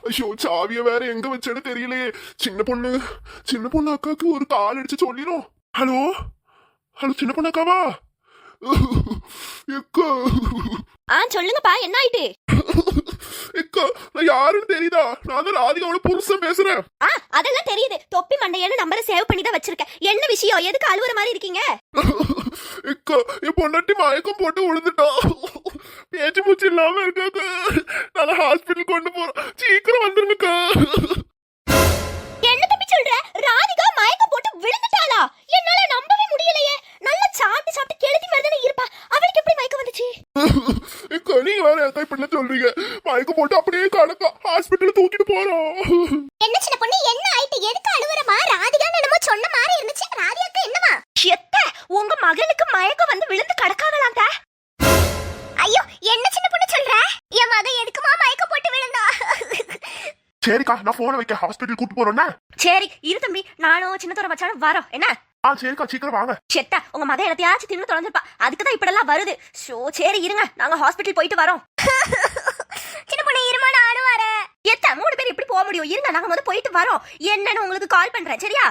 ஐயோ சாவிய வேற எங்க வச்சேன்னு தெரியலையே. சின்ன பொண்ணு அக்காக்கு ஒரு கால் அடிச்சு சொல்லிரும். ஹலோ ஹலோ, சின்ன பொண்ணு அக்காவா? எக்கா சொல்லுங்கப்பா, என்ன ஆயிட்டு? எக்கா, நான் யாருன்னு தெரியுதா? நான் தான் ராதிகாவோட புருஷன் பேசுறேன். அதெல்லாம் தெரியுது. தொப்பி மண்டையன்னு நம்பரை சேவ் பண்ணி தான் வச்சிருக்கேன். என்ன விஷயம்? எதுக்கு அழுவுற மாதிரி இருக்கீங்க? எக்கா, என் பொண்டாட்டி மயக்கம் போட்டு விழுந்துட்டா. பேச்சு மூச்சு இல்லாம இருக்காங்க. நான் ஹாஸ்பிட்டல் கொண்டு போறோம், சீக்கிரம் வந்துருங்கக்கா. என்ன தம்பி சொல்ற? ராதிகா மயக்கம் போட்டு விழுந்துட்டாளா? என்னால நம்பவே முடியலையே. நல்லா சாப்பிட்டு கெளுத்தி மாதிரி தானே இருப்பா. அவளுக்கு எப்படி மயக்கம் வந்துச்சு? எக்கா, நீங்க வேற அக்கா இப்படி சொல்றீங்க? மயக்கம் போட்டு அப்படியே கணக்கா ஹாஸ்பிட்டல் தூக்கிட்டு போறோம். என்ன சின்ன பொண்ணு, என்ன ஆயிட்டு? எதுக்கு அழுவுறமா? ராதிகா என்னமோ சொன்ன மாதிரி இருந்துச்சு. ராதிகாக்கு என்னமா? எத்த உங்க மகளுக்கு மயக்கம் வந்து விழுந்து கடக்காதலாங்க. ஐயோ, என்ன சின்ன பொண்ணு சொல்ற? என் மகன் எதுக்குமா மயக்கம் போட்டு விழுந்தா? சரிக்கா, நான் போன வைக்க ஹாஸ்பிட்டல் கூட்டு போறோம்னா. சரி இரு தம்பி, நானும் சின்ன தூரம் வச்சாலும் வரோம். என்ன? சரிக்கா, சீக்கிரம் வாங்க. செத்தா உங்க மகன் எல்லாத்தையாச்சும் தின்னு தொலைஞ்சிருப்பா. அதுக்குதான் இப்படிலாம் வருது. சரி இருங்க, நாங்க ஹாஸ்பிட்டல் போயிட்டு வரோம். சின்ன பொண்ணு இருமா, நானும் வரேன். எத்த 3 பேர் இப்படி போக முடியும்? இருங்க, நாங்க போயிட்டு வரோம். என்னன்னு உங்களுக்கு கால் பண்றேன், சரியா?